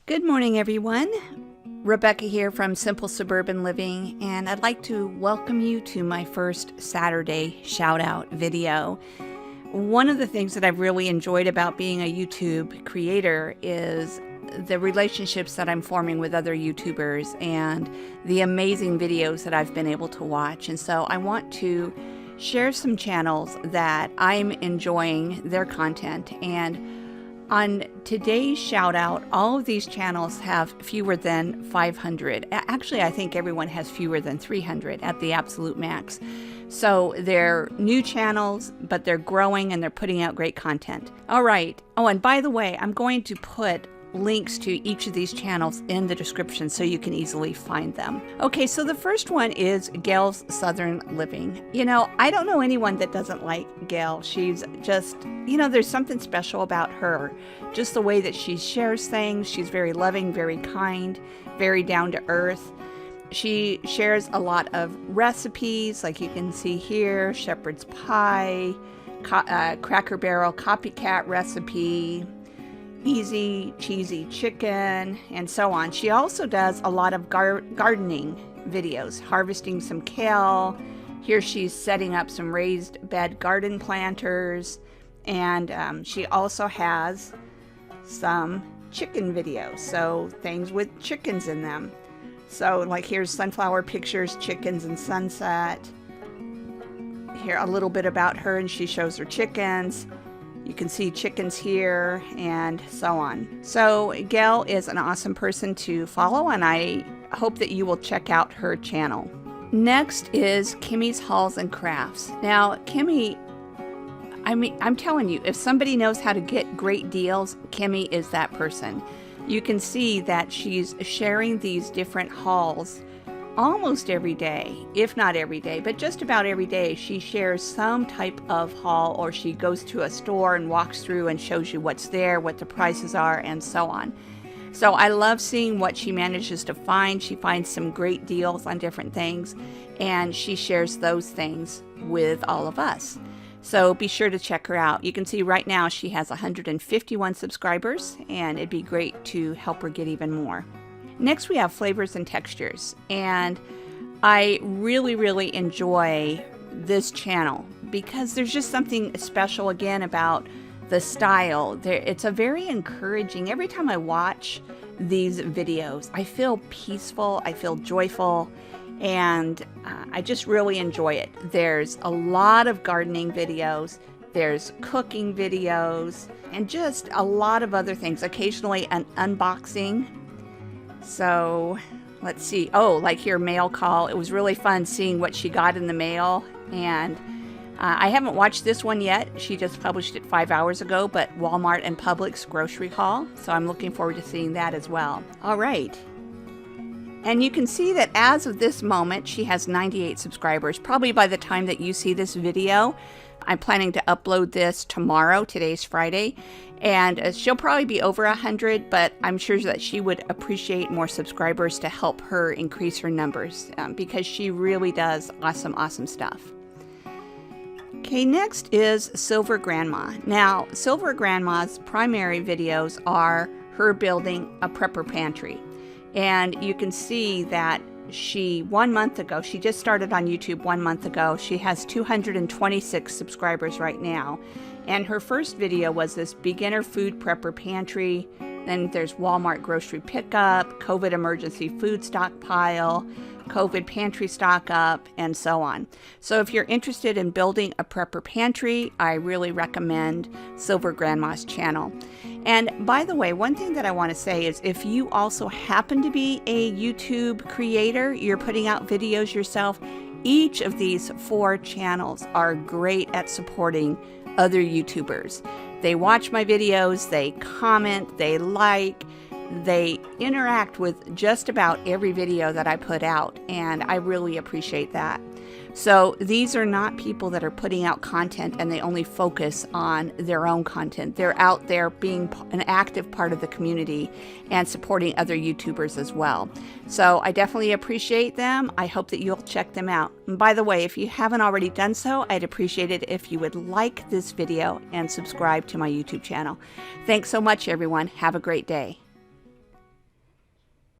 Good morning, everyone. Rebecca here from Simple Suburban Living, and I'd like to welcome you to my first Saturday shout out video. One of the things that I've really enjoyed about being a YouTube creator is the relationships that I'm forming with other YouTubers and the amazing videos that I've been able to watch. And so I want to share some channels that I'm enjoying their content. And on today's shout out, all of these channels have fewer than 500. Actually, I think everyone has fewer than 300 at the absolute max. So they're new channels, but they're growing and they're putting out great content. All right. Oh, and by the way, I'm going to put links to each of these channels in the description so you can easily find them. Okay, so the first one is Gail's Southern Living. You know, I don't know anyone that doesn't like Gail. She's just, there's something special about her. Just the way that she shares things. She's very loving, very kind, very down to earth. She shares a lot of recipes, like you can see here, shepherd's pie, Cracker Barrel copycat recipe, easy cheesy chicken, and so on. She also does a lot of gardening videos, harvesting some kale. Here she's setting up some raised bed garden planters, and she also has some chicken videos, so things with chickens in them. So like here's sunflower pictures, chickens and sunset. Here a little bit about her, and she shows her chickens. You can see chickens here and so on. So Gail is an awesome person to follow, and I hope that you will check out her channel. Next is Kimmy's Hauls and Crafts. Now, Kimmy, I'm telling you, if somebody knows how to get great deals, Kimmy is that person. You can see that she's sharing these different hauls almost every day, if not every day, but just about every day. She shares some type of haul, or she goes to a store and walks through and shows you what's there, what the prices are, and so on. So I love seeing what she manages to find. She finds some great deals on different things, and she shares those things with all of us. So be sure to check her out. You can see right now she has 151 subscribers, and it'd be great to help her get even more. Next, we have Flavors and Textures, and I really enjoy this channel because there's just something special again about the style. It's a very encouraging. Every time I watch these videos, I feel peaceful, I feel joyful, and I just really enjoy it. There's a lot of gardening videos, there's cooking videos, and just a lot of other things. Occasionally an unboxing. So let's see. Oh, like here, mail call. It was really fun seeing what she got in the mail. And I haven't watched this one yet. She just published it 5 hours ago, but Walmart and Publix grocery haul. So I'm looking forward to seeing that as well. All right. And you can see that as of this moment, she has 98 subscribers. Probably by the time that you see this video, I'm planning to upload this tomorrow. Today's Friday. And she'll probably be over 100, but I'm sure that she would appreciate more subscribers to help her increase her numbers because she really does awesome stuff. Okay, next is Silver Grandma. Now, Silver Grandma's primary videos are her building a prepper pantry. And you can see that she 1 month ago, she just started on YouTube 1 month ago. She has 226 subscribers right now. And her first video was this beginner food prepper pantry. Then there's Walmart grocery pickup, COVID emergency food stockpile, COVID pantry stock up, and so on. So if you're interested in building a prepper pantry, I really recommend Silver Grandma's channel. And by the way, one thing that I want to say is if you also happen to be a YouTube creator, you're putting out videos yourself, each of these 4 channels are great at supporting other YouTubers. They watch my videos, they comment, they like, they interact with just about every video that I put out, and I really appreciate that. So these are not people that are putting out content and they only focus on their own content. They're out there being an active part of the community and supporting other YouTubers as well. So I definitely appreciate them. I hope that you'll check them out. And by the way, if you haven't already done so, I'd appreciate it if you would like this video and subscribe to my YouTube channel. Thanks so much, everyone. Have a great day.